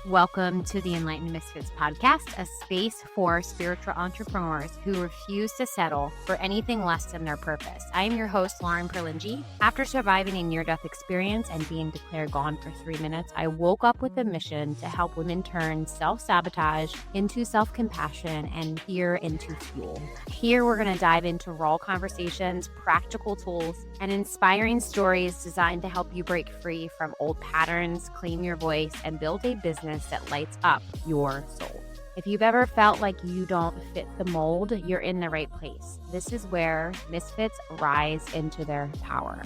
Welcome to the Enlightened Misfits podcast, a space for spiritual entrepreneurs who refuse to settle for anything less than their purpose. I am your host, Lauren Perlingi. After surviving a near-death experience and being declared gone for 3 minutes, I woke up with a mission to help women turn self-sabotage into self-compassion and fear into fuel. Here, we're going to dive into raw conversations, practical tools, and inspiring stories designed to help you break free from old patterns, claim your voice, and build a business that lights up your soul. If you've ever felt like you don't fit the mold, you're in the right place. This is where Misfits rise into their power.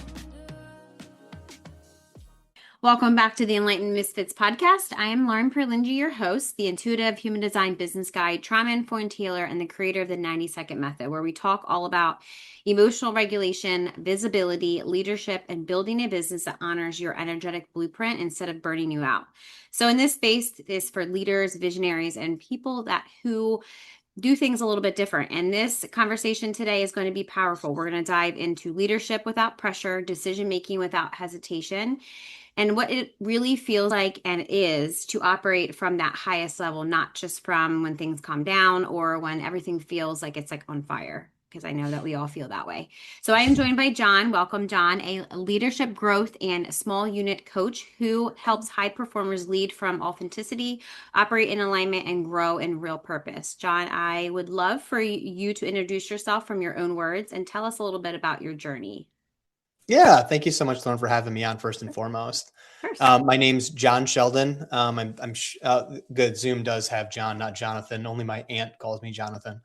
Welcome back to the Enlightened Misfits podcast. I am Lauren Perlingi, your host, the intuitive human design business guide, trauma-informed healer, and the creator of the 90-second method, where we talk all about emotional regulation, visibility, leadership, and building a business that honors your energetic blueprint instead of burning you out. So in this space is for leaders, visionaries, and people who do things a little bit different. And this conversation today is going to be powerful. We're going to dive into leadership without pressure, decision-making without hesitation, and what it really feels like and is to operate from that highest level, not just from when things calm down or when everything feels like it's like on fire, because I know that we all feel that way. So I am joined by Jon. Welcome, Jon, a leadership growth and small unit coach who helps high performers lead from authenticity, operate in alignment, and grow in real purpose. Jon, I would love for you to introduce yourself from your own words and tell us a little bit about your journey. Yeah, thank you so much, Lauren, for having me on first and foremost. My name's Jon Sheldon. I'm good. Zoom does have John, not Jonathan. Only my aunt calls me Jonathan.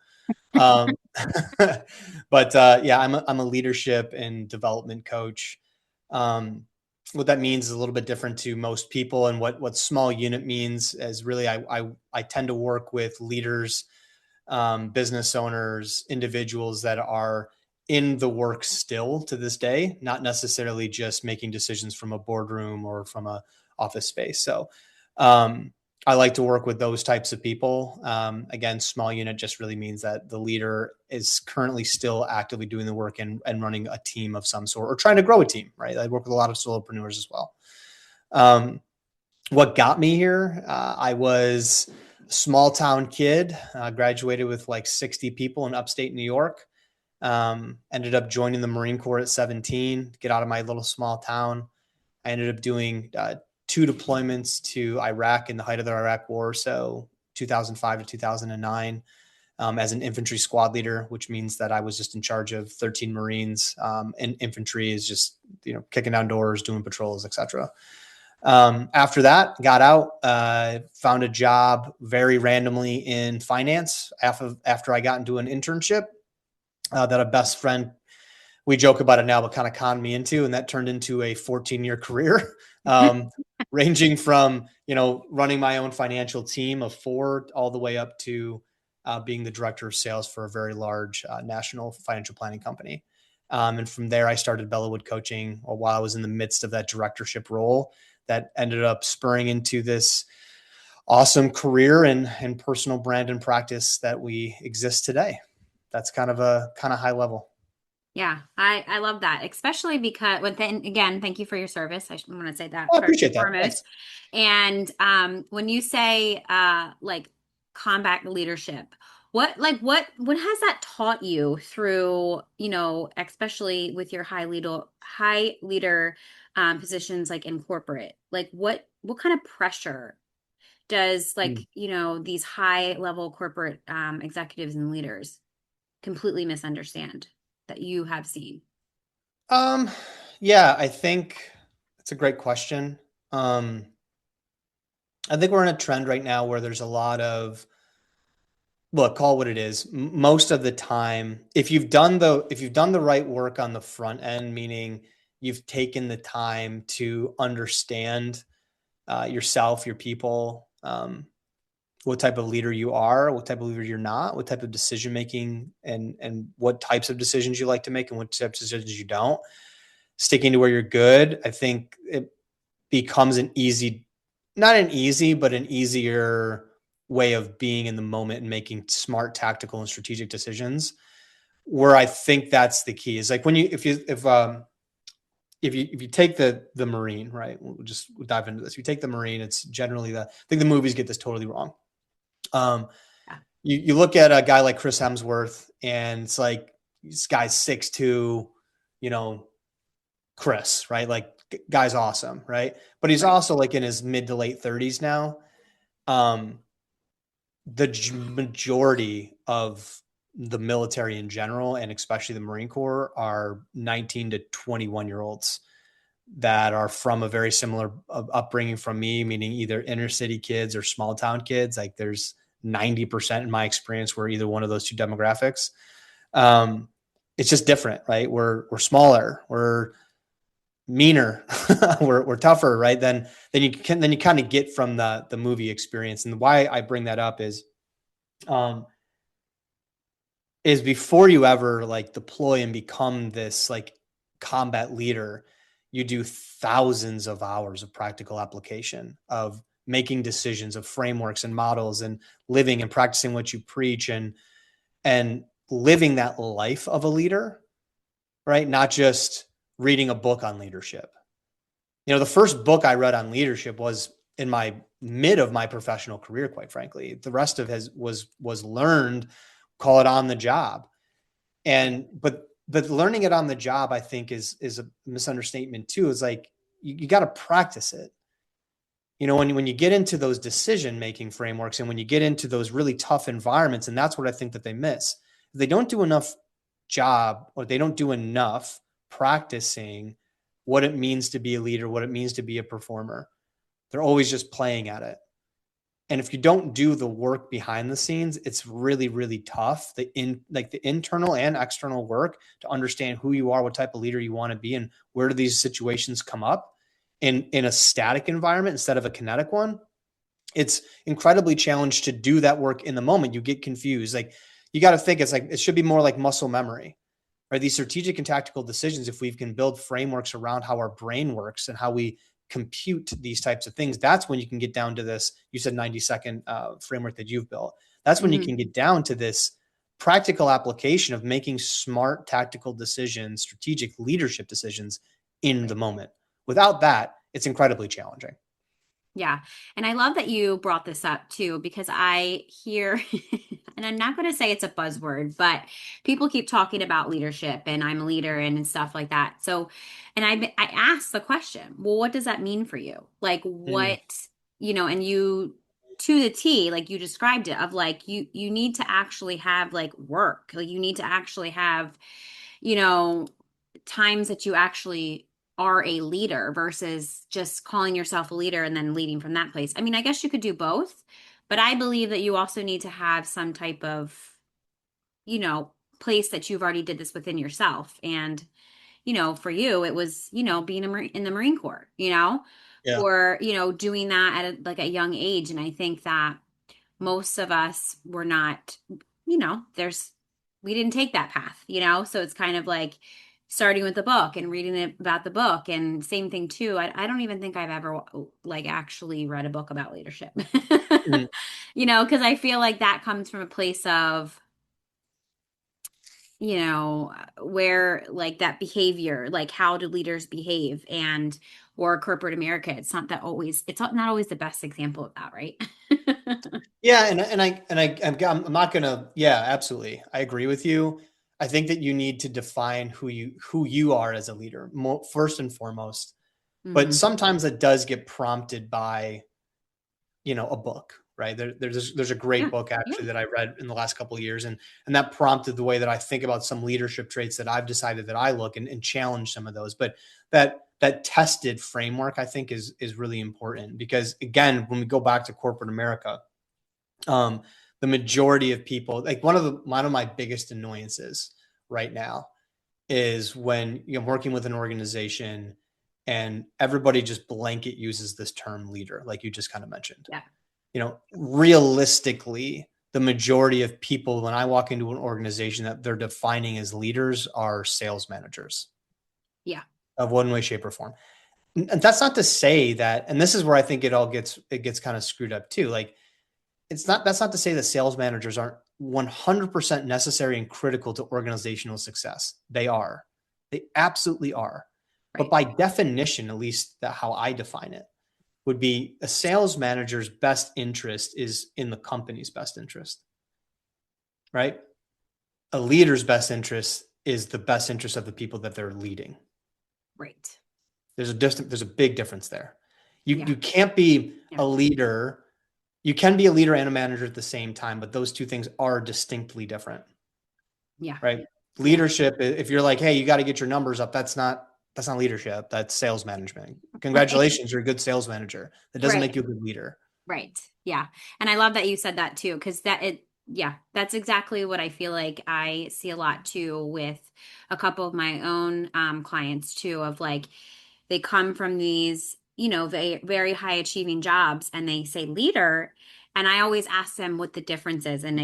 But yeah, I'm a leadership and development coach. What that means is a little bit different to most people, and what small unit means is really I tend to work with leaders, business owners, individuals that are in the work still to this day, not necessarily just making decisions from a boardroom or from a office space. So I like to work with those types of people. Again, small unit just really means that the leader is currently still actively doing the work and running a team of some sort or trying to grow a team, right? I work with a lot of solopreneurs as well. What got me here? I was a small town kid, graduated with like 60 people in upstate New York. Ended up joining the Marine Corps at 17, get out of my little small town. I ended up doing 2 deployments to Iraq in the height of the Iraq War. So 2005 to 2009, as an infantry squad leader, which means that I was just in charge of 13 Marines. And infantry is just, kicking down doors, doing patrols, etc. After that, got out, found a job very randomly in finance after I got into an internship. That a best friend, we joke about it now, but kind of conned me into, and that turned into a 14-year career, ranging from, running my own financial team of 4 all the way up to being the director of sales for a very large national financial planning company. And from there, I started Bellawood Coaching while I was in the midst of that directorship role that ended up spurring into this awesome career and personal brand and practice that we exist today. That's kind of high level. Yeah, I love that, especially because again, thank you for your service. I want to say that. I appreciate that. Thanks. And when you say like combat leadership, what has that taught you through, especially with your high leader positions like in corporate? Like what kind of pressure does these high level corporate executives and leaders completely misunderstand that you have seen? Yeah, I think it's a great question. I think we're in a trend right now where there's a lot of, look, call it what it is. Most of the time, if you've done the right work on the front end, meaning you've taken the time to understand yourself, your people, what type of leader you are, what type of leader you're not, what type of decision making and what types of decisions you like to make and what types of decisions you don't, sticking to where you're good, I think it becomes an easier way of being in the moment and making smart tactical and strategic decisions. Where I think that's the key is like if if you take the Marine, right, we'll dive into this. If you take the Marine, it's generally I think the movies get this totally wrong. Um, Yeah. you look at a guy like Chris Hemsworth, and it's like this guy's 6'2", you know, Chris, right? Like guy's awesome, right? But he's Right. also like in his mid to late 30s now. Um, the majority of the military in general, and especially the Marine Corps, are 19 to 21 year olds that are from a very similar upbringing from me, meaning either inner city kids or small town kids. Like there's 90% in my experience were either one of those two demographics. Um, it's just different, right? We're smaller, we're meaner, we're tougher, right? Then you kind of get from the movie experience. And why I bring that up um, is before you ever like deploy and become this like combat leader, you do thousands of hours of practical application of making decisions, of frameworks and models, and living and practicing what you preach, and living that life of a leader, right? Not just reading a book on leadership. You know, the first book I read on leadership was in my mid of my professional career, quite frankly. The rest of it was learned, call it on the job. And but learning it on the job, I think, is a misunderstatement too. Is like you got to practice it. You know, when you get into those decision making frameworks, and when you get into those really tough environments, and that's what I think that they miss. They don't do enough job, or they don't do enough practicing what it means to be a leader, what it means to be a performer. They're always just playing at it. And if you don't do the work behind the scenes, it's really, really tough. The internal and external work to understand who you are, what type of leader you want to be, and where do these situations come up in a static environment instead of a kinetic one. It's incredibly challenged to do that work in the moment. You get confused. Like you got to think it's like it should be more like muscle memory. Right? These strategic and tactical decisions, if we can build frameworks around how our brain works and how we compute these types of things, that's when you can get down to this. You said 90-second framework that you've built. That's when you Mm-hmm. can get down to this practical application of making smart tactical decisions, strategic leadership decisions in the Right. moment. Without that, it's incredibly challenging. Yeah. And I love that you brought this up too, because I hear, and I'm not going to say it's a buzzword, but people keep talking about leadership and I'm a leader and stuff like that. So, and I asked the question, well, what does that mean for you? Like Mm, what, and you to the T, like you described it of like you need to actually have like work. Like you need to actually have, you know, times that you actually are a leader versus just calling yourself a leader and then leading from that place. I mean, I guess you could do both, but I believe that you also need to have some type of, you know, place that you've already did this within yourself. And, for you, it was, being in the Marine Corps, yeah. or, doing that at like a young age. And I think that most of us were not, we didn't take that path, so it's kind of like starting with the book and reading it about the book. And same thing too, I don't even think I've ever like actually read a book about leadership. Mm, Because I feel like that comes from a place of, where like that behavior, like how do leaders behave, and or corporate America, it's not always the best example of that, right? yeah, I'm not gonna. Yeah, absolutely. I agree with you. I think that you need to define who you are as a leader, first and foremost. But Hmm. sometimes it does get prompted by a book, right? There's a great Yeah. book Yeah. actually that I read in the last couple of years, and that prompted the way that I think about some leadership traits that I've decided that I look and challenge some of those. But that tested framework I think is really important, because again, when we go back to corporate America, um, the majority of people, like one of my biggest annoyances right now is when I'm working with an organization and everybody just blanket uses this term leader, like you just kind of mentioned. Yeah. Realistically, the majority of people, when I walk into an organization, that they're defining as leaders are sales managers Yeah. of one way, shape, or form. And that's not to say that, and this is where I think it gets kind of screwed up too. Like that's not to say that sales managers aren't 100% necessary and critical to organizational success. They are. They absolutely are. But Right. by definition, at least how I define it, would be a sales manager's best interest is in the company's best interest, right? A leader's best interest is the best interest of the people that they're leading. Right. There's a big difference there. Yeah. You can't be Yeah. a leader. You can be a leader and a manager at the same time, but those two things are distinctly different, Yeah. right? Yeah. Leadership, if you're like, hey, you got to get your numbers up, that's not leadership. That's sales management. Right. Congratulations, you're a good sales manager. That doesn't Right. make you a good leader. Right. Yeah. And I love that you said that too, because yeah, that's exactly what I feel like I see a lot too with a couple of my own clients too, of like they come from these, very, very high achieving jobs and they say leader. And I always ask them what the difference is. And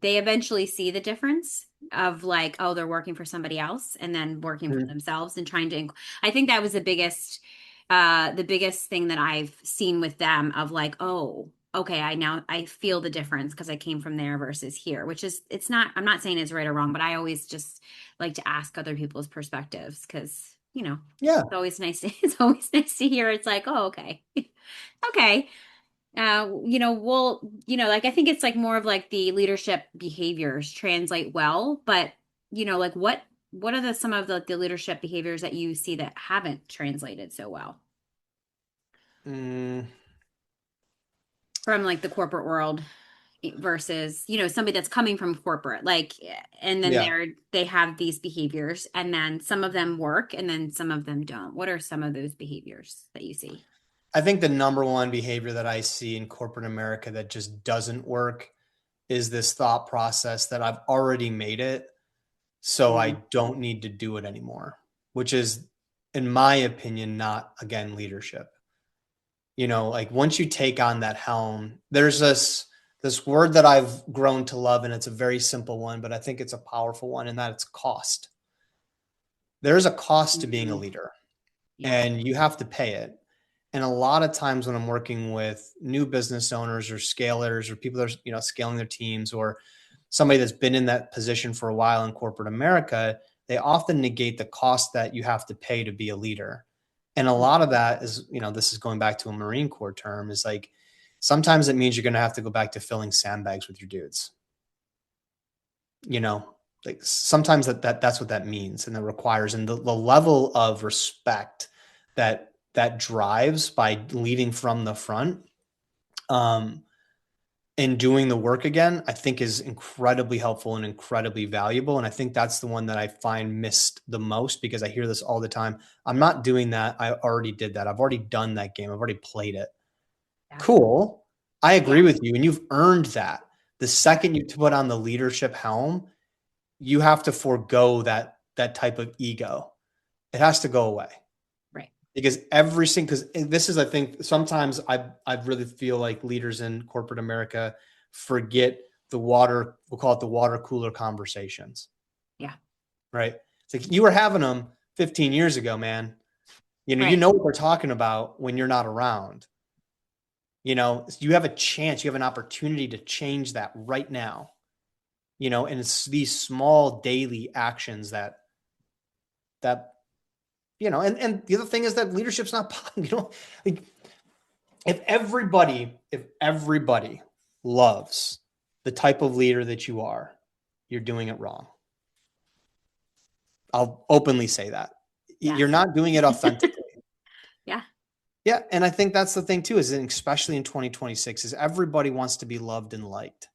they eventually see the difference of like, oh, they're working for somebody else and then working for Mhm. themselves and trying to, I think that was the biggest thing that I've seen with them of like, oh, okay, I feel the difference because I came from there versus here, which is I'm not saying it's right or wrong, but I always just like to ask other people's perspectives because, Yeah. it's always nice to hear. It's like, oh, okay. Okay. Like I think it's like more of like the leadership behaviors translate well, but like what are some of the leadership behaviors that you see that haven't translated so well Mm, from like the corporate world versus, somebody that's coming from corporate, like, and then yeah. they have these behaviors and then some of them work and then some of them don't. What are some of those behaviors that you see? I think the number one behavior that I see in corporate America that just doesn't work is this thought process that I've already made it, so I Mm, don't need to do it anymore, which is, in my opinion, not, again, leadership. Like once you take on that helm, there's this word that I've grown to love, and it's a very simple one, but I think it's a powerful one, and that it's cost. There's a cost to being a mm, leader, yeah. and you have to pay it. And a lot of times when I'm working with new business owners or scalers or people that are, scaling their teams, or somebody that's been in that position for a while in corporate America, they often negate the cost that you have to pay to be a leader. And a lot of that is, this is going back to a Marine Corps term, is like sometimes it means you're going to have to go back to filling sandbags with your dudes. You know, like sometimes that's what that means, and that requires, and the level of respect that drives by leading from the front, um, and doing the work again, I think is incredibly helpful and incredibly valuable. And I think that's the one that I find missed the most, because I hear this all the time. I'm not doing that. I already did that. I've already done that game. I've already played it. Yeah. Cool. I Yeah. agree with you. And you've earned that. The second you put on the leadership helm, you have to forego that type of ego. It has to go away, Right. because because this is, I think, sometimes I really feel like leaders in corporate America forget we'll call it the water cooler conversations, Yeah. right? It's like you were having them 15 years ago, man. You Right. know what we're talking about when you're not around. You have a chance, you have an opportunity to change that right now. And it's these small daily actions that and the other thing is that leadership's not like if everybody loves the type of leader that you are, you're doing it wrong. I'll openly say that. You're Yes. not doing it authentically. Yeah. Yeah, and I think that's the thing too, is especially in 2026, is everybody wants to be loved and liked.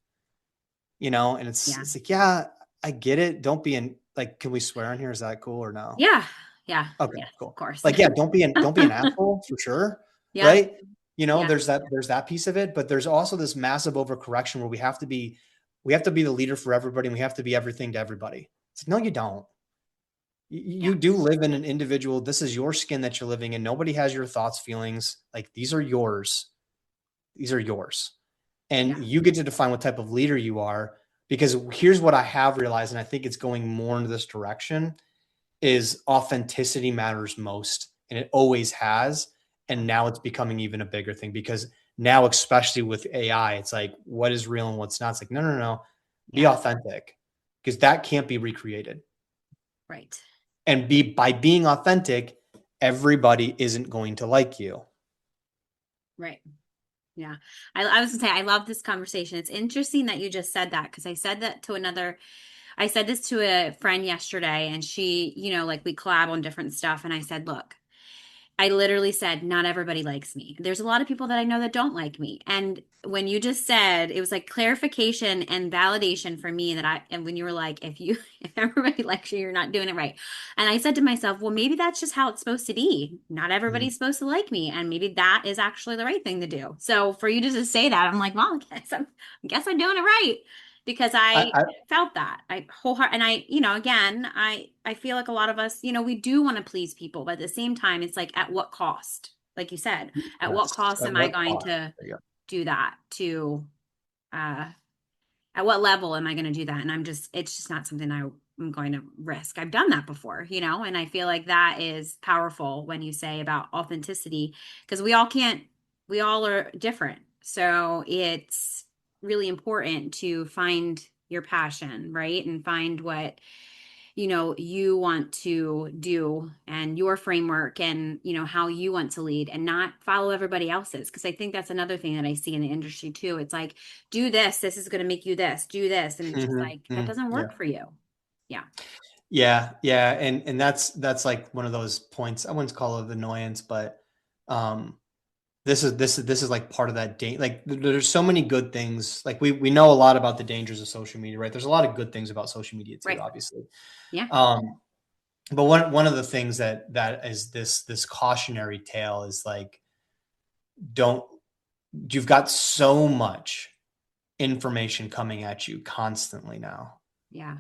And it's Yeah. it's like, yeah, I get it. Don't be in, like, can we swear on here? Is that cool or no? Yeah. Yeah. Okay, Yes, of cool. course. Like, yeah, don't be an asshole, for sure, Yeah. right? Yeah. There's that piece of it, but there's also this massive overcorrection where we have to be the leader for everybody, and we have to be everything to everybody. It's like, no, you don't. You Yeah. do live in an individual. This is your skin that you're living in. Nobody has your thoughts, feelings. Like, these are yours. These are yours. And Yeah. you get to define what type of leader you are, because here's what I have realized, and I think it's going more into this direction, is authenticity matters most, and it always has. And now it's becoming even a bigger thing, because now, especially with AI, it's like, what is real and what's not? It's like, no, no, no, be Yeah. authentic, because that can't be recreated. Right. And by being authentic, everybody isn't going to like you. Right. Yeah. I was gonna say, I love this conversation. It's interesting that you just said that because I said this to a friend yesterday and she, like we collab on different stuff. And I said, look, I literally said, not everybody likes me. There's a lot of people that I know that don't like me. And when you just said, it was like clarification and validation for me and when you were like, if everybody likes you, you're not doing it right. And I said to myself, well, maybe that's just how it's supposed to be. Not Mhm. everybody's supposed to like me. And maybe that is actually the right thing to do. So for you to just say that, I'm like, well, I guess I'm doing it right because I, I I felt that I wholeheart and again I feel like a lot of us we do want to please people, but at the same time it's like at what cost, like you said, at what yes. cost At am I what going cost? to There you do that to uh at what level am I going to do that? And it's just not something I'm going to risk. I've done that before, and I feel like that is powerful when you say about authenticity, because we all are different. So it's really important to find your passion, right? And find what, you want to do and your framework and, how you want to lead and not follow everybody else's. Cause I think that's another thing that I see in the industry too. It's like, do this, this is going to make you this, do this. And it's just go. like, that doesn't Yeah. work for you. Yeah. Yeah. And that's like one of those points. I wouldn't call it annoyance, but um this is like part of that like there's so many good things. Like we know a lot about the dangers of social media, right? There's a lot of good things about social media too, Right. obviously. Yeah. Um, but one of the things that is this cautionary tale is like, don't you've got so much information coming at you constantly now. Yeah.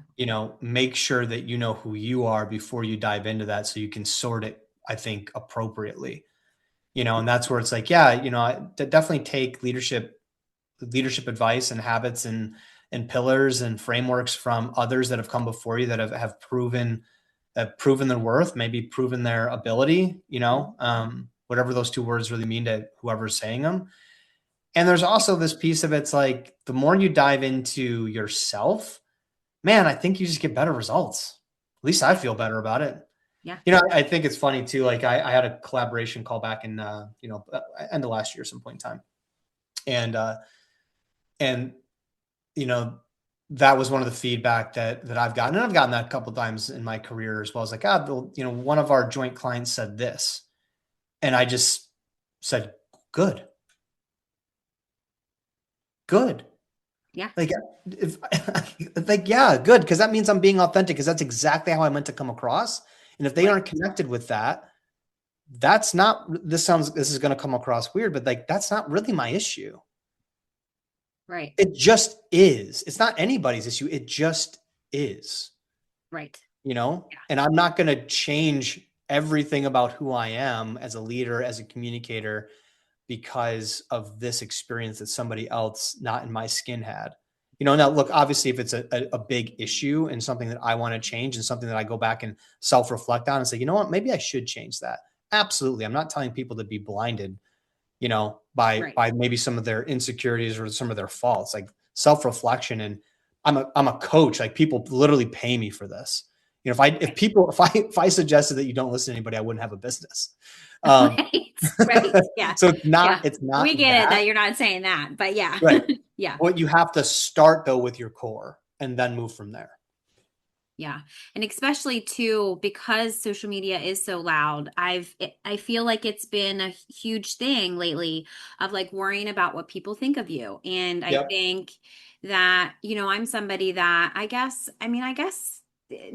Make sure that you know who you are before you dive into that so you can sort it, I think, appropriately. And that's where it's like, yeah, definitely take leadership advice and habits and pillars and frameworks from others that have come before you that have proven their worth, maybe proven their ability, Mhm. whatever those two words really mean to whoever's saying them. And there's also this piece of it's like the more you dive into yourself, man, I think you just get better results. At least I Yeah. feel better about it. Yeah. I think it's funny too. Like I had a collaboration call back in, end of last year, some point in time. And you know, that was one of the feedback that I've gotten. And I've gotten that a couple of times in my career as well. As like, one of our joint clients said this. And I just said, good, good. Yeah. Like, if like, yeah, good. Cause that means I'm being authentic because that's exactly how I meant to come across. And if they Right. aren't connected with that, this is going to come across weird, but like, that's not really my issue. Right. It just is. It's not anybody's issue. It just is, Right. Yeah. and I'm not going to change everything about who I am as a leader, as a communicator, because of this experience that somebody else not in my skin had. Now look, obviously if it's a big issue and something that I want to change and something that I go back and self-reflect on and say, you know what, maybe I should change that. Absolutely. I'm not telling people to be blinded, by Right. maybe some of their insecurities or some of their faults, like self-reflection. And I'm a coach. Like people literally pay me for this. Right. If I suggested that you don't listen to anybody, I wouldn't have a business. Um, Right. Right. Yeah. so it's Yeah. not, it's We not get it that. that you're not saying that, but yeah. Right. Yeah. What you have to start though with your core and then move from there. Yeah. And especially too, because social media is so loud, I feel like it's been a huge thing lately of like worrying about what people think of you. And I Yep. think that, I'm somebody that I guess,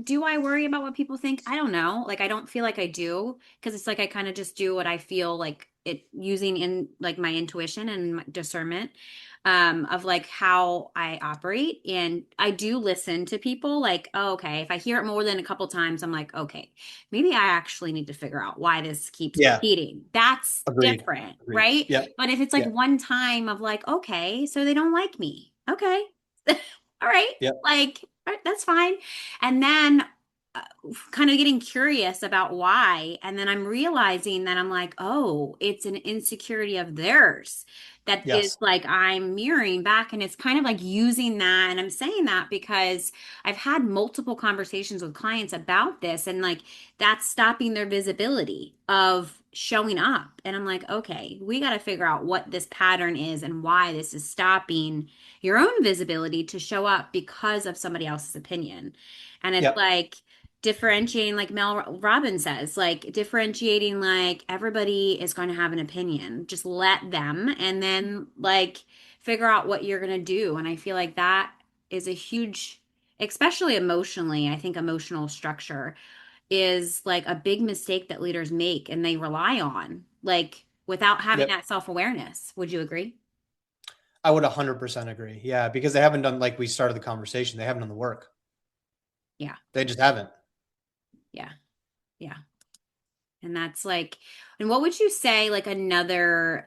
do I worry about what people think? I don't know. Like, I don't feel like I do because it's like I kind of just do what I feel like it using in like my intuition and my discernment of like how I operate. And I do listen to people like, oh, okay, if I hear it more than a couple times, I'm like, okay, maybe I actually need to figure out why this keeps Yeah. repeating. That's Agreed. different, Agreed. right? Yep. But if it's like Yeah. one time of like, okay, so they don't like me. Okay. All right. Yep. Like, all right, that's fine. And then kind of getting curious about why. And then I'm realizing that I'm like, oh, it's an insecurity of theirs that is Yes. like I'm mirroring back. And it's kind of like using that. And I'm saying that because I've had multiple conversations with clients about this, and like that's stopping their visibility of showing up. And I'm like, okay, we got to figure out what this pattern is and why this is stopping your own visibility to show up because of somebody else's opinion. And it's Yep. like, differentiating, like Mel Robbins says, like differentiating, like everybody is going to have an opinion, just let them, and then like figure out what you're going to do. And I feel like that is a huge, especially emotionally, I think emotional structure is like a big mistake that leaders make and they rely on, like without having Yep. that self-awareness. Would you agree? I would 100% agree. Yeah, because they haven't done, like we started the conversation, they haven't done the work. Yeah. They just haven't. Yeah. Yeah. And that's like, and what would you say like another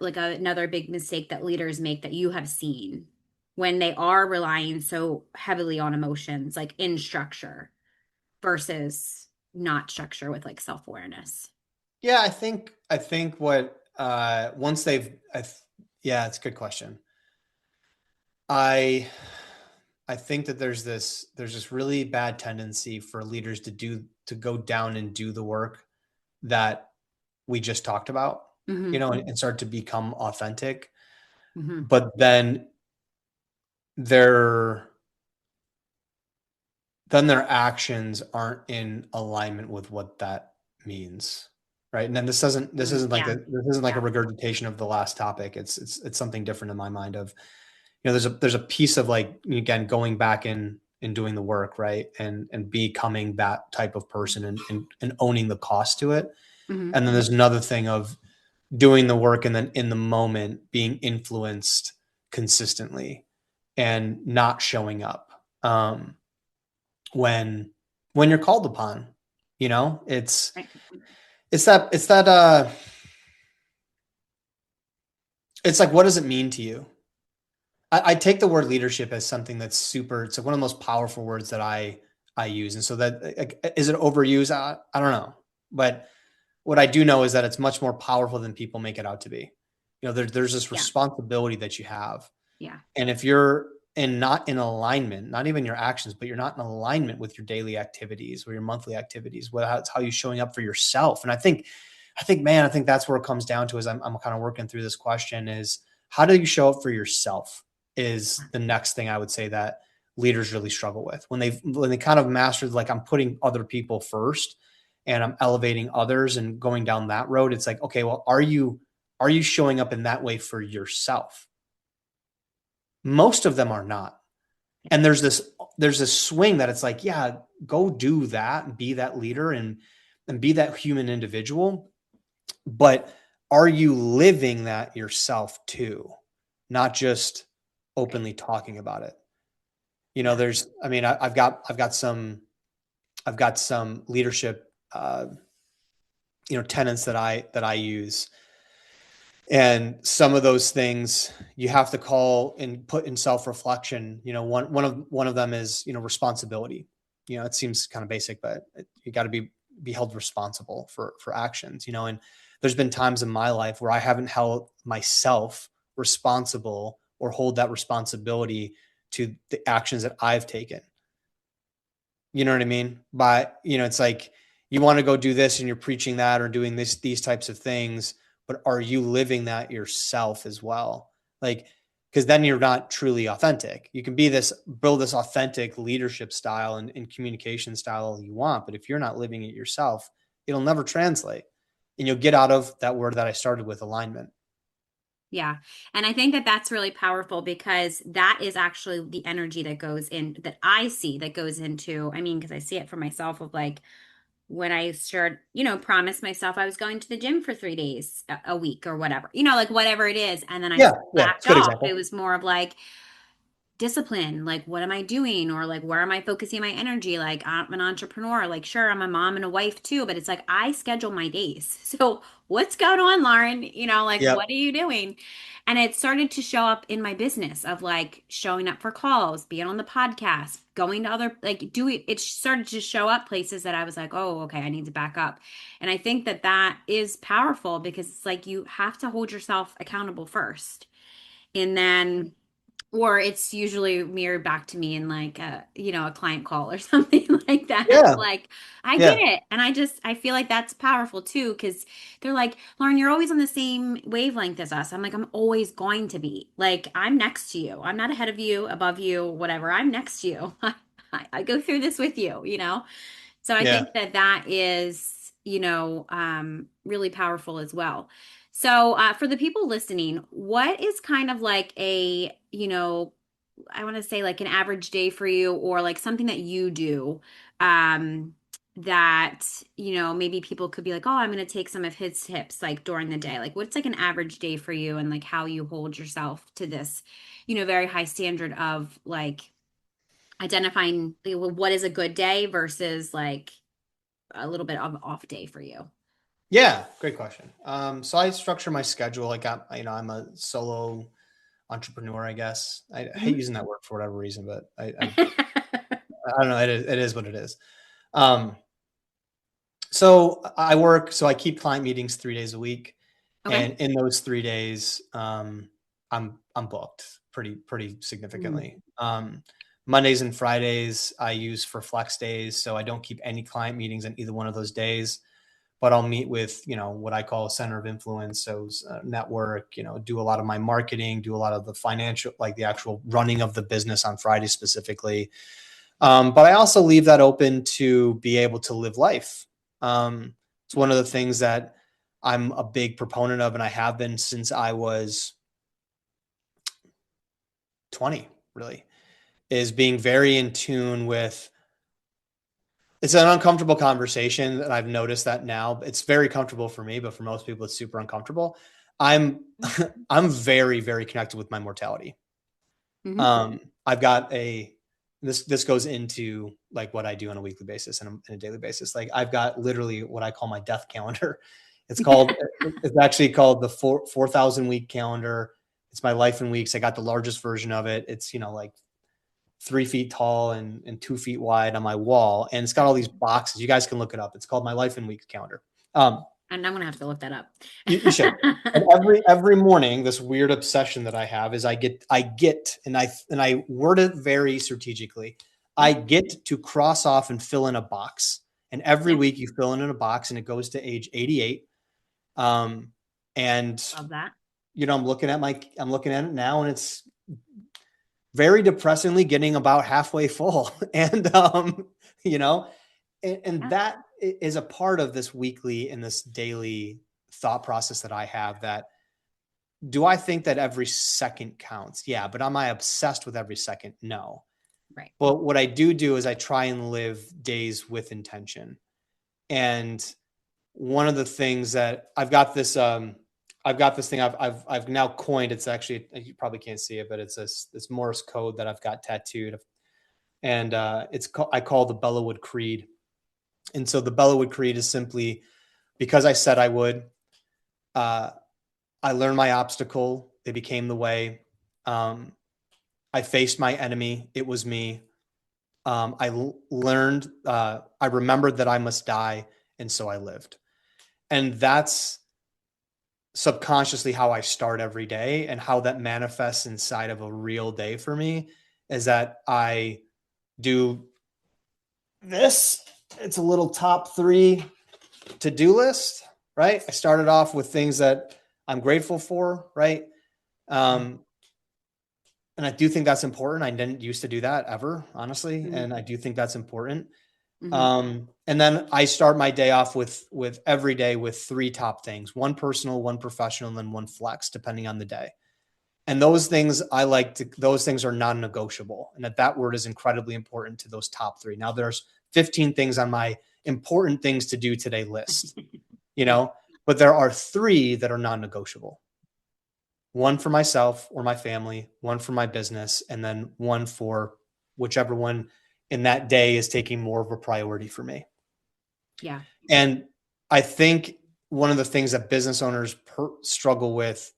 big mistake that leaders make that you have seen when they are relying so heavily on emotions, like in structure versus not structure with like self-awareness? Yeah, I think what once yeah, it's a good question. I I think that there's this really bad tendency for leaders to go down and do the work that we just talked about, Hmm. and start to become authentic. Hmm. But their then their actions aren't in alignment with what that means. Right. And then this isn't like Yeah. a Yeah. regurgitation of the last topic. It's something different in my mind of, there's a piece of like, again, going back and doing the work, right, and becoming that type of person, and owning the cost to it. Hmm. And then there's another thing of doing the work and then in the moment being influenced consistently and not showing up when you're called upon. It's Right. it's that it's that uh it's like, what does it mean to you? I take the word leadership as something that's super. It's like one of the most powerful words that I use, and so that, like, is it overused? I don't know, but what I do know is that it's much more powerful than people make it out to be. There's this Yeah. responsibility that you have, Yeah. and if you're not in alignment, not even your actions, but you're not in alignment with your daily activities or your monthly activities, it's how you're showing up for yourself. And man, I think that's where it comes down to, as I'm kind of working through this question, is how do you show up for yourself is the next thing I would say that leaders really struggle with when they kind of mastered, like, I'm putting other people first and I'm elevating others and going down that road. It's like, okay, well, are you showing up in that way for yourself? Most of them are not. And there's this swing that it's like, yeah, go do that and be that leader and be that human individual. But are you living that yourself too? Not just Right. openly talking about it. Yeah. I've got some leadership, tenets that I use. And some of those things you have to call and put in self-reflection. One of them is, responsibility. It seems kind of basic, but you got to be held responsible for actions. And there's been times in my life where I haven't held myself responsible or hold that responsibility to the actions that I've taken. You know what I mean? But, it's like, you want to go do this and you're preaching that or doing these types of things, but are you living that yourself as well? Like, because then you're not truly authentic. You can build this authentic leadership style and communication style all you want, but if you're not living it yourself, it'll never translate. And you'll get out of that word that I started with, alignment. Yeah. And I think that that's really powerful because that is actually the energy that goes in that I see that goes into, I mean, because I see it for myself of like when I started, promised myself I was going to the gym for 3 days a week or whatever, like whatever it is. And then I Yeah. Yeah. It's backed a good off. It example. was more of like, discipline, like what am I doing, or like where am I focusing my energy? Like I'm an entrepreneur, like sure, I'm a mom and a wife too, but it's like I schedule my days. So what's going on, Lauren? Like Yep. what are you doing? And it started to show up in my business of like showing up for calls, being on the podcast, going to other, like doing, it started to show up places that I was like, oh, okay, I need to back up. And I think that that is powerful because it's like you have to hold yourself accountable first. And then or it's usually mirrored back to me in like a client call or something like that. Yeah. Like I get Yeah. it. And I feel like that's powerful too, because they're like, Lauren, you're always on the same wavelength as us. I'm like, I'm always going to be. Like, I'm next to you. I'm not ahead of you, above you, whatever. I'm next to you. I go through this with you. So I Yeah. think that that is, really powerful as well. So for the people listening, what is kind of like I want to say like an average day for you or like something that you do um, that, maybe people could be like, oh, I'm going to take some of his tips like during the day. Like what's like an average day for you and like how you hold yourself to this, very high standard of like identifying what is a good day versus like a little bit of off day for you. Yeah. Great question. So I structure my schedule. I'm a solo entrepreneur, I guess. I hate Mhm. using that word for whatever reason, but I don't know. It is what it is. Um, so I keep client meetings 3 days a week. Okay. And in those 3 days, I'm booked pretty Mhm. significantly. Mondays and Fridays I use for flex days, so I don't keep any client meetings on either one of those days. But I'll meet with what I call a center of influence, so network. Do a lot of my marketing, do a lot of the financial, like the actual running of the business on Friday specifically. But I also leave that open to be able to live life. It's one of the things that I'm a big proponent of, and I have been since I was 20, really, is being very in tune with. It's an uncomfortable conversation, and I've noticed that now. It's very comfortable for me, but for most people, it's super uncomfortable. I'm I'm very, very connected with my mortality. Mhm. I've got this goes into like what I do on a weekly basis and a daily basis. Like I've got literally what I call my death calendar. It's actually called the 4,000 week calendar. It's my life in weeks. I got the largest version of it. It's, like 3 feet tall and 2 feet wide on my wall. And it's got all these boxes. You guys can look it up. It's called my life in weeks calendar. Um, And I'm gonna have to look that up. you should. And every morning, this weird obsession that I have is I word it very strategically. I get to cross off and fill in a box. And every Yeah, week you fill in a box and it goes to age 88. And love that. I'm looking at it now and it's very depressingly getting about halfway full. And you know, and Yeah. that is a part of this weekly and this daily thought process that I have. That do I think that every second counts? Yeah, but am I obsessed with every second? No. Right. But what I do is I try and live days with intention. And one of the things that I've got this thing I've now coined. It's actually, you probably can't see it, but it's this Morse code that I've got tattooed, and I call the Bellawood Creed. And so the Bellawood Creed is simply because I said I would. Uh, I learned my obstacle; they became the way. Um, I faced my enemy; it was me. Learned. I remembered that I must die, and so I lived. And that's subconsciously how I start every day, and how that manifests inside of a real day for me is that I do this. It's a little top 3 to-do list, right? I started off with things that I'm grateful for, right? Um, and I do think that's important. I didn't used to do that ever, honestly, Mm-hmm. and I do think that's important. Mm-hmm. And then I start my day off with every day with 3 top things: one personal, one professional, and then one flex, depending on the day. And those things are non-negotiable. And that word is incredibly important to those top 3. Now there's 15 things on my important things to do today list, but there are 3 that are non-negotiable. One for myself or my family, one for my business, and then one for whichever one in that day is taking more of a priority for me. Yeah. And I think one of the things that business owners struggle with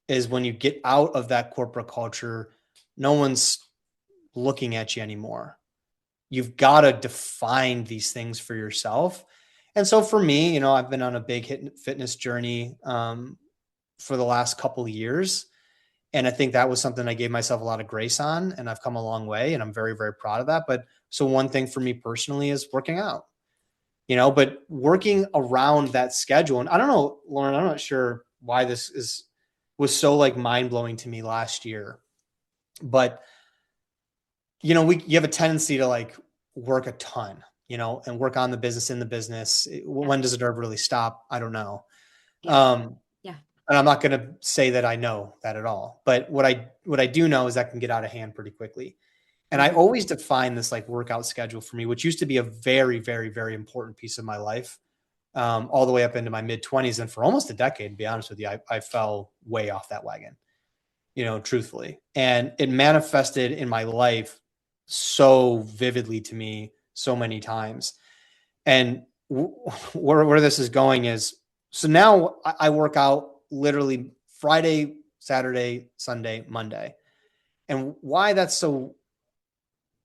is when you get out of that corporate culture, no one's looking at you anymore. You've got to define these things for yourself. And so for me, I've been on a big fitness journey for the last couple of years. And I think that was something I gave myself a lot of grace on, and I've come a long way, and I'm very, very proud of that. But so one thing for me personally is working out, but working around that schedule. And I don't know, Lauren, I'm not sure why was so like mind blowing to me last year, but you have a tendency to like work a ton, and work on the business in the business. When does it ever really stop? I don't know. Yeah. Yeah. And I'm not going to say that I know that at all, but what I do know is that can get out of hand pretty quickly. And I always define this like workout schedule for me, which used to be a very, very, very important piece of my life, all the way up into my mid-20s. And for almost a decade, to be honest with you, I fell way off that wagon, truthfully. And it manifested in my life so vividly to me so many times. And where this is going is, so now I work out literally Friday, Saturday, Sunday, Monday. And why that's so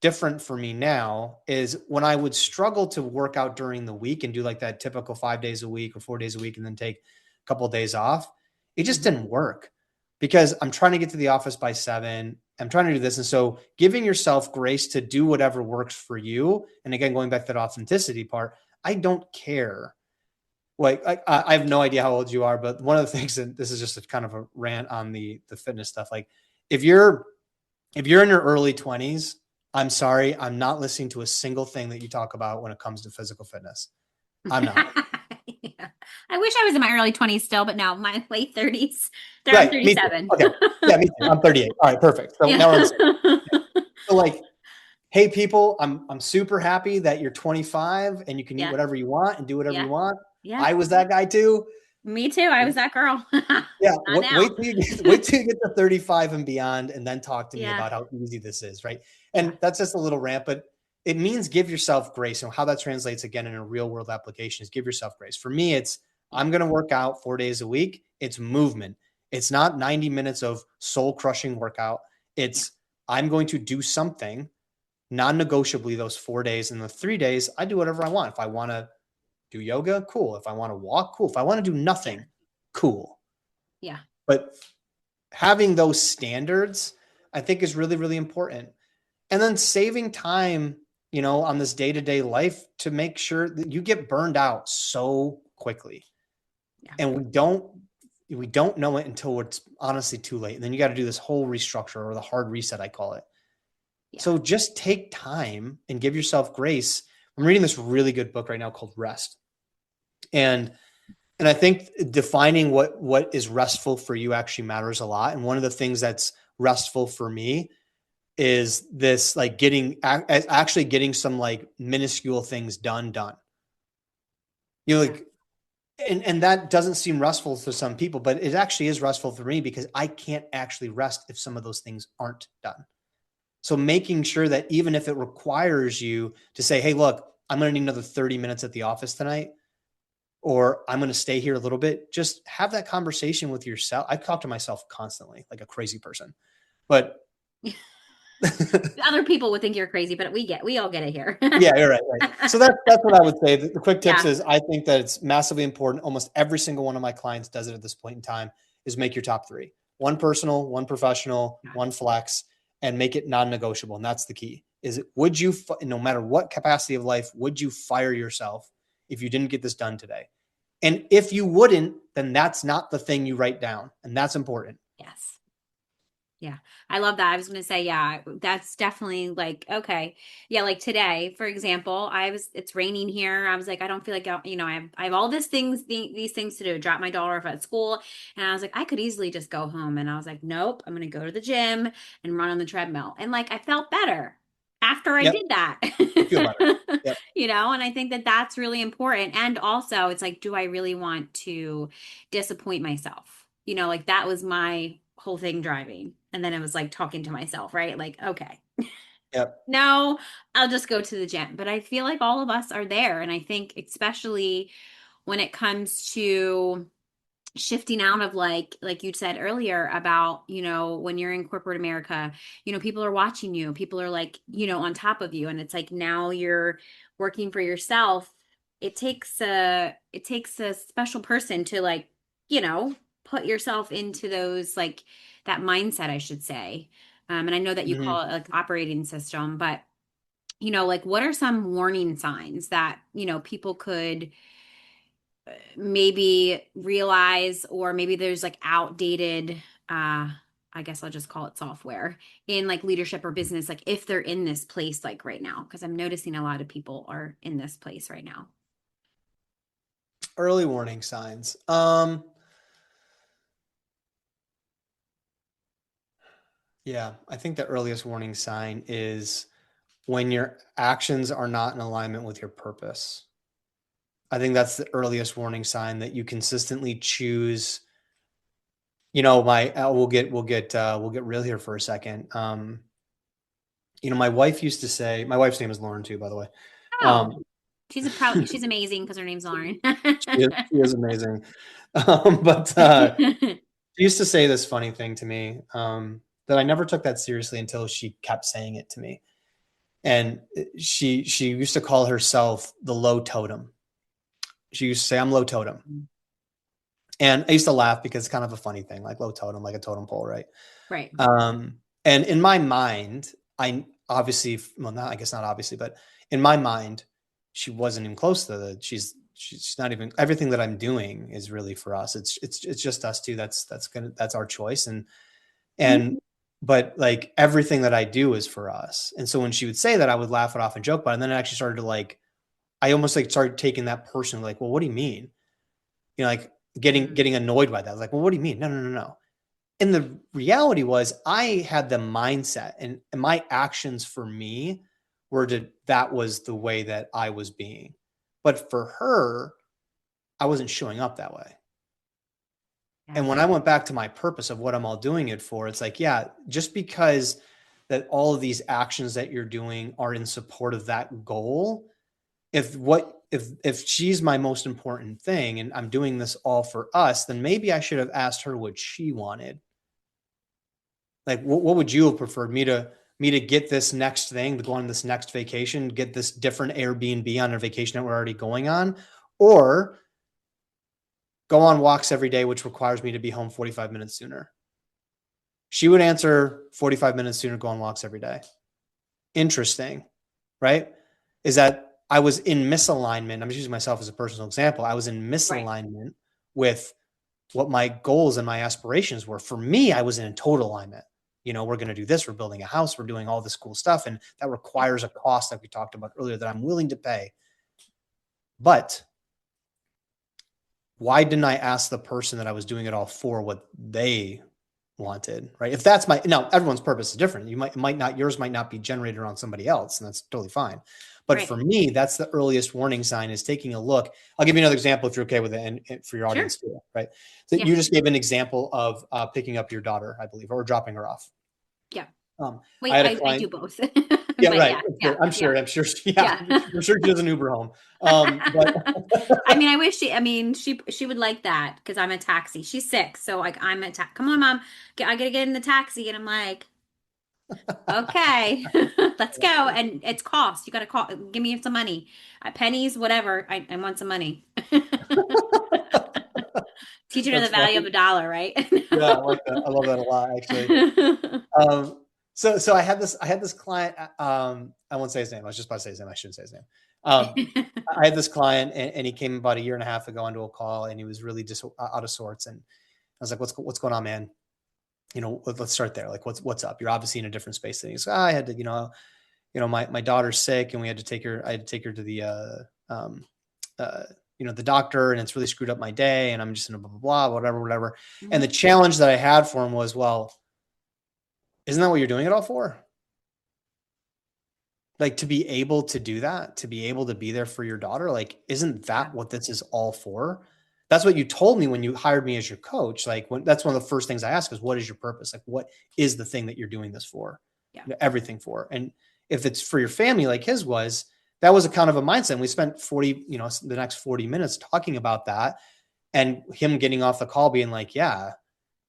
different for me now is when I would struggle to work out during the week and do like that typical 5 days a week or 4 days a week and then take a couple of days off, it just didn't work because I'm trying to get to the office by 7. I'm trying to do this. And so giving yourself grace to do whatever works for you. And again, going back to that authenticity part, I don't care. Like I have no idea how old you are, but one of the things, and this is just a kind of a rant on the fitness stuff. Like if you're in your early 20s, I'm sorry, I'm not listening to a single thing that you talk about when it comes to physical fitness. I'm not. Yeah. I wish I was in my early 20s still, but no, my late 30s. There, I'm Right. Me too. 37. Okay. Yeah, me too. I'm 38. All right, perfect. So Yeah. now we're on the same. So like, hey people, I'm super happy that you're 25 and you can eat Yeah. whatever you want and do whatever you Yeah. want. Yeah. I was that guy too. Me too. I was that girl. Yeah. Not now. Wait till you get to 35 and beyond, and then talk to me Yeah. about how easy this is. Right. Yeah. And that's just a little rant, but it means give yourself grace. And how that translates again in a real world application is give yourself grace. For me, it's Yeah. I'm going to work out 4 days a week. It's movement. It's not 90 minutes of soul crushing workout. Yeah. It's I'm going to do something non-negotiably those 4 days. And the 3 days, I do whatever I want. If I want to do yoga, cool. If I want to walk, cool. If I want to do Yeah. nothing, cool. Yeah. But having those standards, I think is really, really important. And then saving time, on this day-to-day life to make sure that you get burned out so quickly. Yeah. And we don't know it until it's honestly too late. And then you got to do this whole restructure or the hard reset, I call it. Yeah. So just take time and give yourself grace. I'm reading this really good book right now called Rest. And I think defining what is restful for you actually matters a lot. And one of the things that's restful for me is this, like actually getting some like minuscule things done. Like, and that doesn't seem restful to some people, but it actually is restful for me because I can't actually rest if some of those things aren't done. So making sure that even if it requires you to say, hey, look, I'm going to need another 30 minutes at the office tonight, or I'm going to stay here a little bit, just have that conversation with yourself. I talk to myself constantly like a crazy person, but Other people would think you're crazy, but we all get it here. yeah, you're right. Right. So that's what I would say. The quick tips Yeah. is I think that it's massively important. Almost every single one of my clients does it at this point in time is make your top 3, 1 personal, 1 professional, 1 flex, and make it non-negotiable. And that's the key is would you, no matter what capacity of life, would you fire yourself if you didn't get this done today? And if you wouldn't, then that's not the thing you write down. And that's important. Yes. Yeah. I love that. I was going to say, yeah, that's definitely like, okay. Yeah. Like today, for example, it's raining here. I was like, I don't feel like, I have all these things to do, drop my daughter off at school. And I was like, I could easily just go home. And I was like, nope, I'm going to go to the gym and run on the treadmill. And like, I felt better after I Yep. did that, You feel better. Yep. and I think that that's really important. And also it's like, do I really want to disappoint myself? Like that was my whole thing driving. And then it was like talking to myself, right? Like, okay, Yep. no, I'll just go to the gym. But I feel like all of us are there. And I think especially when it comes to shifting out of like you said earlier about, when you're in corporate America, people are watching you, people are like, on top of you, and it's like now you're working for yourself. It takes a special person to like, put yourself into those, like, that mindset, I should say. And I know that you Mhm. call it like operating system, but like what are some warning signs that, people could maybe realize, or maybe there's like outdated, I guess I'll just call it software in like leadership or business, like if they're in this place like right now, because I'm noticing a lot of people are in this place right now. Early warning signs. Yeah, I think the earliest warning sign is when your actions are not in alignment with your purpose. I think that's the earliest warning sign that you consistently choose. We'll get real here for a second. My wife used to say, my wife's name is Lauren too, by the way. Oh, Um, she's amazing because her name's Lauren. she is amazing. But she used to say this funny thing to me, that I never took that seriously until she kept saying it to me. And she used to call herself the low totem. She used to say, "I'm low totem." And I used to laugh because it's kind of a funny thing, like low totem, like a totem pole, right? Right. And in my mind, I obviously, well, not, I guess not obviously, but in my mind, she wasn't even close to the, she's not even, everything that I'm doing is really for us. It's just us two. That's our choice. And, but like everything that I do is for us. And so when she would say that, I would laugh it off and joke about it. And then it actually started to like, I almost like started taking that personally, like, well, what do you mean? Like getting annoyed by that. I was like, well, what do you mean? No, no, no, no. And the reality was I had the mindset, and my actions for me that was the way that I was being. But for her, I wasn't showing up that way. Yeah. And when I went back to my purpose of what I'm all doing it for, it's like, yeah, just because that all of these actions that you're doing are in support of that goal, if she's my most important thing and I'm doing this all for us, then maybe I should have asked her what she wanted. Like, what would you have preferred, me to get this next thing, to go on this next vacation, get this different Airbnb on a vacation that we're already going on, or go on walks every day, which requires me to be home 45 minutes sooner? She would answer 45 minutes sooner, go on walks every day. Interesting, right? Is that I was in misalignment. I'm just using myself as a personal example. I was in Right. misalignment with what my goals and my aspirations were. For me, I was in total alignment. We're going to do this. We're building a house. We're doing all this cool stuff. And that requires a cost, like we talked about earlier, that I'm willing to pay. But why didn't I ask the person that I was doing it all for what they wanted, right? If that's now everyone's purpose is different. Yours might not be generated around somebody else, and that's totally fine. But Right. for me, that's the earliest warning sign, is taking a look. I'll give you another example if you're okay with it, and for your Sure. audience too, right? So Yeah. you just gave an example of picking up your daughter, I believe, or dropping her off. Yeah. Um, I Wait, had a I do client. both. Yeah, But right. yeah, yeah, I'm yeah, sure. I'm sure. Yeah, yeah. I'm sure she does an Uber home. But I mean, I mean, she would like that because I'm a taxi. She's 6, so like I'm a come on, mom, I gotta get in the taxi, and I'm like, okay, let's go. And it's cost. You gotta call, give me some money, pennies, whatever. I want some money. Teaching her the that's value of funny. a dollar, right? Yeah, I like that. I love that a lot, actually. So I had this client. I won't say his name. I was just about to say his name. I shouldn't say his name. I had this client, and he came about a year and a half ago onto a call, and he was really just out of sorts. And I was like, "What's going on, man? Let's start there. Like, what's up? You're obviously in a different space than he's. I had to, my daughter's sick, and we had to take her. I had to take her to the um, uh, the doctor, and it's really screwed up my day, and I'm just in a blah blah blah, whatever. And the Mhm. challenge that I had for him was, well, isn't that what you're doing it all for? Like, to be able to do that, to be able to be there for your daughter, like, isn't Yeah, that what this is all for? That's what you told me when you hired me as your coach. Like, that's one of the first things I ask is, what is your purpose? Like, what is the thing that you're doing this for? yeah, Everything for. And if it's for your family, like his was, that was a kind of a mindset. And we spent the next 40 minutes talking about that. And him getting off the call being like, yeah,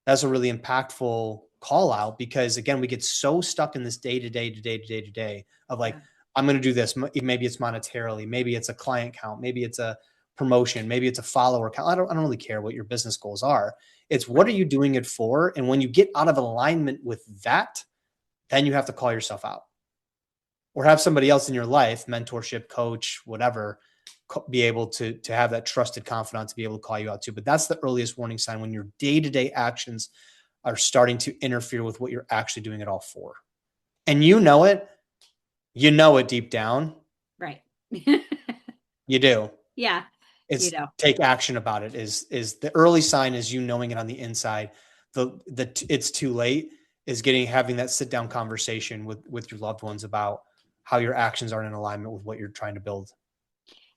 that's a really impactful call out, because again, we get so stuck in this day to day of like, Yeah. I'm going to do this. Maybe it's monetarily, maybe it's a client count, maybe it's a promotion, maybe it's a follower count. I don't really care what your business goals are. It's what are Right. you doing it for? And when you get out of alignment with that, then you have to call yourself out or have somebody else in your life, mentorship, coach, whatever, be able to have that trusted confidant to be able to call you out too. But that's the earliest warning sign, when your day-to-day actions are starting to interfere with what you're actually doing it all for. And you know it deep down. Right. You do. Yeah. You It's know. take action about it is the early sign, is you knowing it on the inside. The it's too late is having that sit down conversation with your loved ones about how your actions are in alignment with what you're trying to build.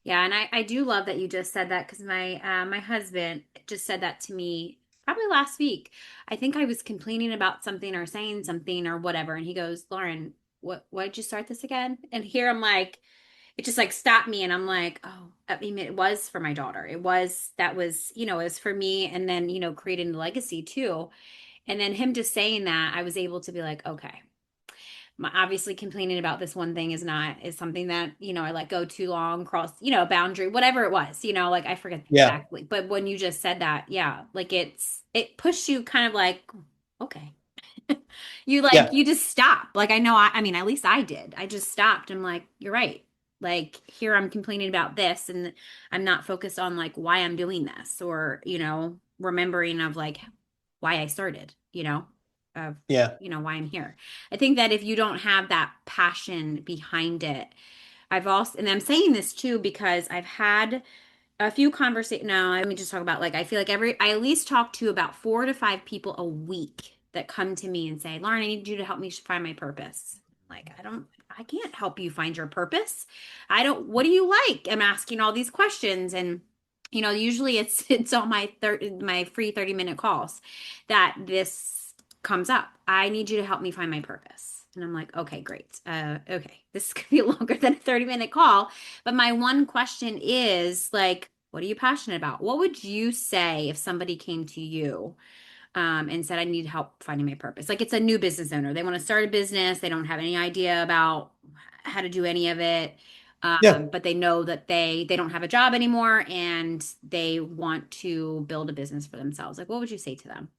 Yeah, and I do love that you just said that because my husband just said that to me probably last week. I think I was complaining about something or saying something or whatever, and he goes, "Lauren, why did you start this again?" And here I'm like, it just like stopped me, and I'm like, "Oh, I mean, it was for my daughter. That was, it was for me, and then creating a legacy too." And then him just saying that, I was able to be like, okay, obviously complaining about this one thing is something that I let go too long, cross a boundary, whatever it was, like I forget Yeah. exactly, but when you just said that, yeah, like it pushed you kind of like, okay. Yeah. You just stop. Like I know, I mean, at least I did. I just stopped. I'm like, you're right. Like here I'm complaining about this and I'm not focused on like why I'm doing this, or remembering of like why I started, of Yeah. why I'm here. I think that if you don't have that passion behind it, I've also, and I'm saying this too because I've had a few conversations. No, let me just talk about, like, I feel like I at least talk to about 4 to 5 people a week that come to me and say, Lauren, I need you to help me find my purpose. Like, I can't help you find your purpose. What do you like? I'm asking all these questions. And, usually it's on my free 30-minute calls that this comes up. I need you to help me find my purpose. And I'm like, okay, great. Okay, this could be longer than a 30-minute call. But my one question is like, what are you passionate about? What would you say if somebody came to you and said, I need help finding my purpose? Like it's a new business owner. They want to start a business. They don't have any idea about how to do any of it. Yeah. But they know that they don't have a job anymore and they want to build a business for themselves. Like, what would you say to them?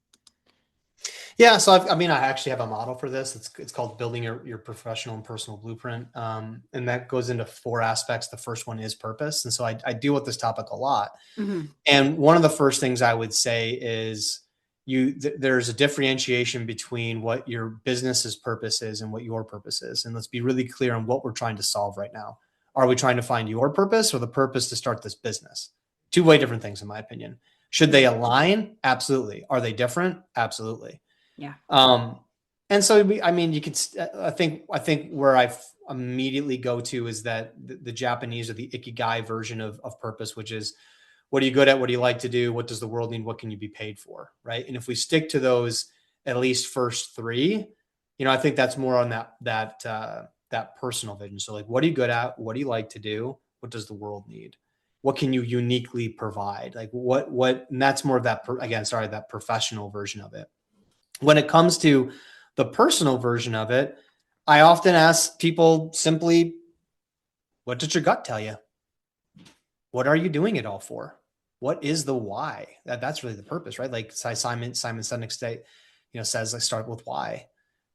Yeah. So I mean, I actually have a model for this. It's called building your professional and personal blueprint. And that goes into 4 aspects. The first one is purpose. And so I deal with this topic a lot. Hmm. And one of the first things I would say is there's a differentiation between what your business's purpose is and what your purpose is. And let's be really clear on what we're trying to solve right now. Are we trying to find your purpose or the purpose to start this business? Two way different things, in my opinion. Should they Yeah. align? Absolutely. Are they different? Absolutely. Yeah. Um, and so, I mean, you could, I think where I immediately go to is that the Japanese or the Ikigai version of purpose, which is, what are you good at? What do you like to do? What does the world need? What can you be paid for? Right. And if we stick to those, at least first 3, I think that's more on that personal vision. So like, what are you good at? What do you like to do? What does the world need? What can you uniquely provide? Like and that's more of that, that professional version of it. When it comes to the personal version of it, I often ask people simply, what does your gut tell you? What are you doing it all for? What is the why? That's really the purpose, right? Like Simon Sinek says, I start with why.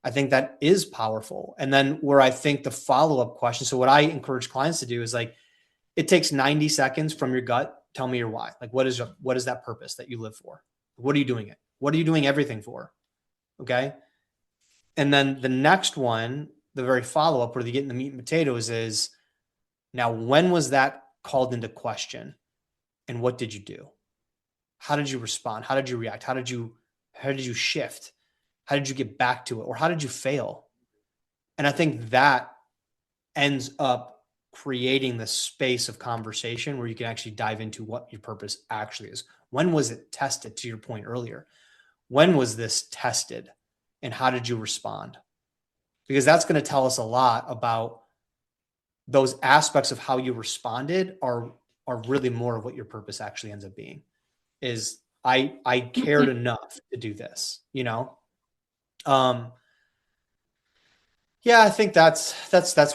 I think that is powerful. And then where I think the follow-up question, so what I encourage clients to do is like, it takes 90 seconds from your gut. Tell me your why. Like, what is that purpose that you live for? What are you doing it? What are you doing everything for? Okay. And then the next one, the very follow-up where they get in the meat and potatoes is, now, when was that called into question? And what did you do? How did you respond? How did you react? How did you shift? How did you get back to it? Or how did you fail? And I think that ends up creating the space of conversation where you can actually dive into what your purpose actually is. When was it tested, to your point earlier? When was this tested? And how did you respond? Because that's going to tell us a lot about those aspects of how you responded are really more of what your purpose actually ends up being. is I cared enough to do this, you know? Um, yeah, I think that's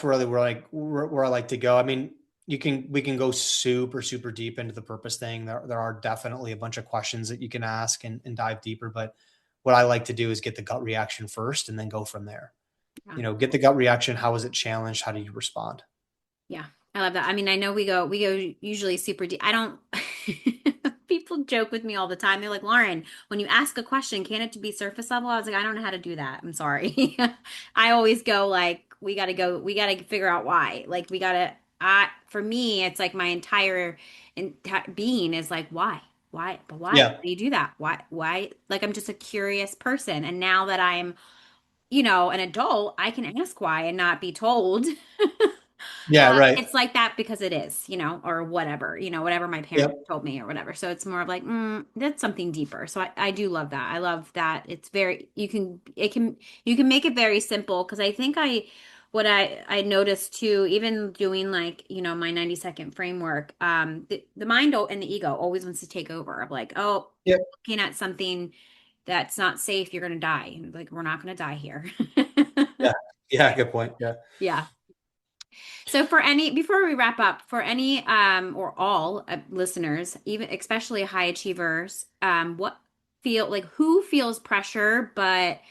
really where I like to go. I mean, we can go super deep into the purpose thing. There are definitely a bunch of questions that you can ask and dive deeper, but what I like to do is get the gut reaction first and then go from there. Yeah. You know, get the gut reaction. How was it challenged? How do you respond? Yeah, I love that. I mean, I know we go usually super deep. I don't people joke with me all the time. They're like, "Lauren, when you ask a question, can it be surface level?" I was like, "I don't know how to do that. I'm sorry." I always go like, we got to figure out why. Like we got to I for me, it's like my entire being is like, why? Why? But why? Why Yeah. do you do that? Why? Like I'm just a curious person. And now that I'm, an adult, I can ask why and not be told. Yeah. Right. It's like that because it is, or whatever, whatever my parents Yep. told me or whatever. So it's more of like, that's something deeper. So I do love that. I love that it's very, you can make it very simple because I think what I noticed too, even doing like, my 90-second framework, the mind and the ego always wants to take over of like, oh, you're Yep. looking at something that's not safe, you're going to die. And like, we're not going to die here. Yeah. Yeah. Good point. Yeah. Yeah. So before we wrap up, for any or all listeners, even especially high achievers, what feel like who feels pressure, but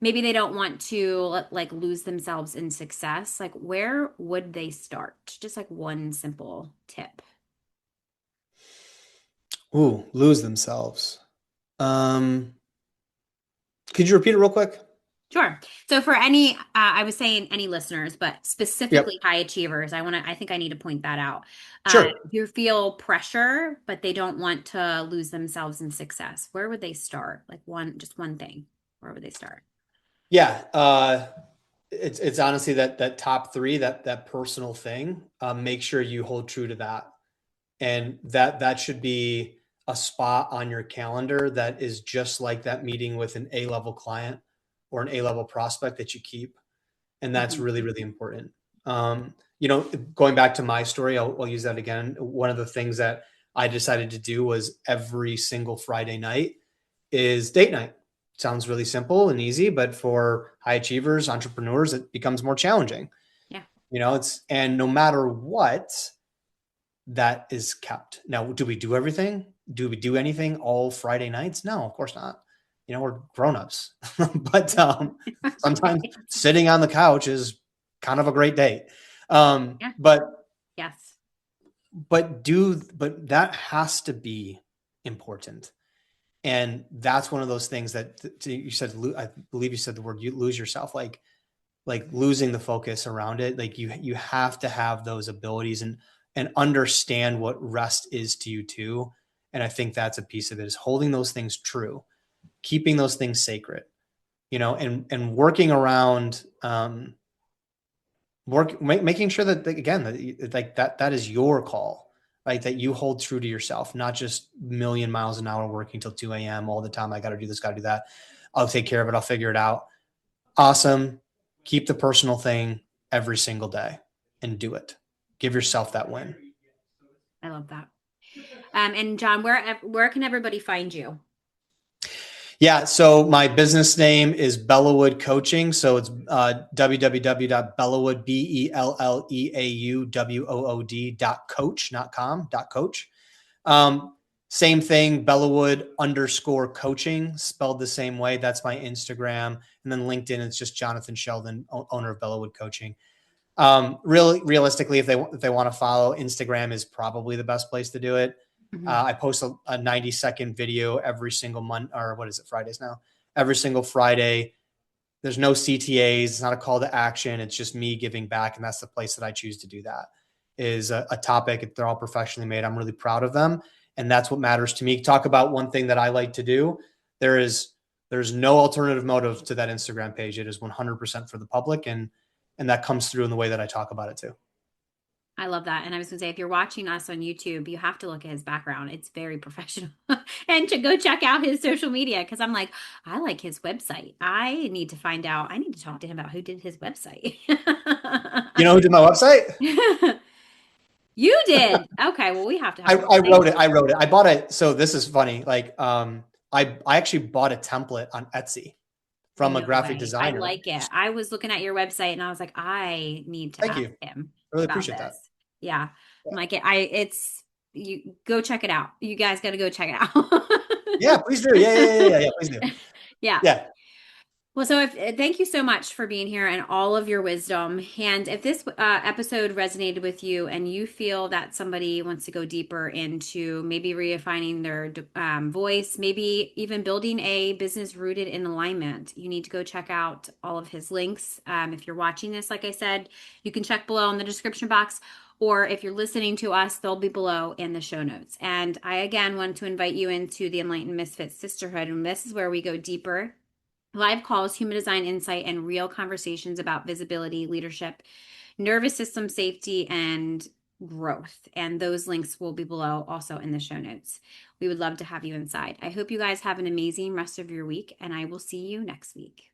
maybe they don't want to like lose themselves in success, like where would they start? Just like one simple tip. Ooh, lose themselves. Um, could you repeat it real quick? Sure. So for any, I was saying any listeners, but specifically Yep. high achievers, I think I need to point that out. Sure. Who feel pressure, but they don't want to lose themselves in success. Where would they start? Like just one thing. Where would they start? Yeah. It's honestly that top three, that personal thing. Make sure you hold true to that, and that should be a spot on your calendar that is just like that meeting with an A level client or an A level prospect that you keep, and that's Mhm. really important. You know, going back to my story, I'll use that again. One of the things that I decided to do was every single Friday night is date night. Sounds really simple and easy, but for high achievers, entrepreneurs, it becomes more challenging. Yeah. You know, and no matter what, that is kept. Now, do we do everything? Do we do anything all Friday nights? No, of course not. You know, we're grown-ups. But sometimes Right. sitting on the couch is kind of a great date. Yeah. But Yes. but that has to be important. And that's one of those things that you said, I believe you said the word, you lose yourself, like losing the focus around it. Like you have to have those abilities and understand what rest is to you too. And I think that's a piece of it, is holding those things true, keeping those things sacred, you know, and working around, making sure that, again, that like that is your call, right? That you hold true to yourself, not just million miles an hour working till 2 a.m. all the time. I got to do this, got to do that. I'll take care of it. I'll figure it out. Awesome. Keep the personal thing every single day and do it. Give yourself that win. I love that. And John, where can everybody find you? Yeah. So my business name is Bellawood Coaching. So it's www.bellawood, BELLEAUWOOD.coach, not com, .coach. Same thing, Bellawood_coaching, spelled the same way. That's my Instagram. And then LinkedIn, it's just Jonathan Sheldon, owner of Bellawood Coaching. Realistically, if they want to follow, Instagram is probably the best place to do it. Mhm. I post a 90-second video every single month, or what is it, Fridays now? Every single Friday. There's no CTAs. It's not a call to action. It's just me giving back. And that's the place that I choose to do that, is a topic. They're all professionally made. I'm really proud of them. And that's what matters to me. Talk about one thing that I like to do. There's no alternative motive to that Instagram page. It is 100% for the public. And that comes through in the way that I talk about it too. I love that. And I was going to say, if you're watching us on YouTube, you have to look at his background. It's very professional. And to go check out his social media, because I'm like, I like his website. I need to find out. I need to talk to him about who did his website. You know who did my website? You did. Okay. Well, we have to have a I conversation. wrote it. I wrote it. I bought it. So this is funny. Like, I actually bought a template on Etsy from a No graphic way. I designer. like it. I was looking at your website and I was like, I need to Thank ask you. him I really about appreciate that. this. Yeah. I'm like, it's, you go check it out. You guys got to go check it out. Yeah, please do. Yeah. Please do. Yeah. Yeah. Well, so thank you so much for being here and all of your wisdom. And if this episode resonated with you and you feel that somebody wants to go deeper into maybe redefining their voice, maybe even building a business rooted in alignment, you need to go check out all of his links. If you're watching this, like I said, you can check below in the description box. Or if you're listening to us, they'll be below in the show notes. And I, again, want to invite you into the Enlightened Misfits Sisterhood. And this is where we go deeper. Live calls, human design insight, and real conversations about visibility, leadership, nervous system safety, and growth. And those links will be below also in the show notes. We would love to have you inside. I hope you guys have an amazing rest of your week, and I will see you next week.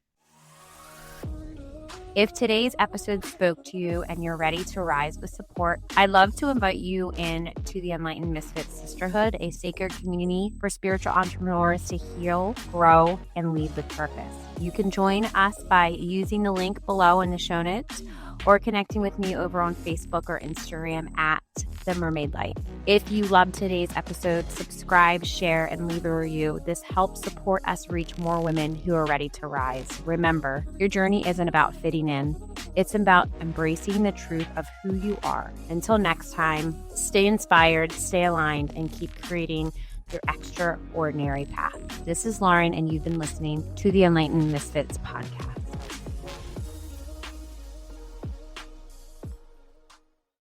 If today's episode spoke to you and you're ready to rise with support, I'd love to invite you in to the Enlightened Misfits Sisterhood, a sacred community for spiritual entrepreneurs to heal, grow, and lead with purpose. You can join us by using the link below in the show notes or connecting with me over on Facebook or Instagram at The Mermaid Light. If you loved today's episode, subscribe, share, and leave a review. This helps support us reach more women who are ready to rise. Remember, your journey isn't about fitting in. It's about embracing the truth of who you are. Until next time, stay inspired, stay aligned, and keep creating your extraordinary path. This is Lauren, and you've been listening to the Enlightened Misfits podcast.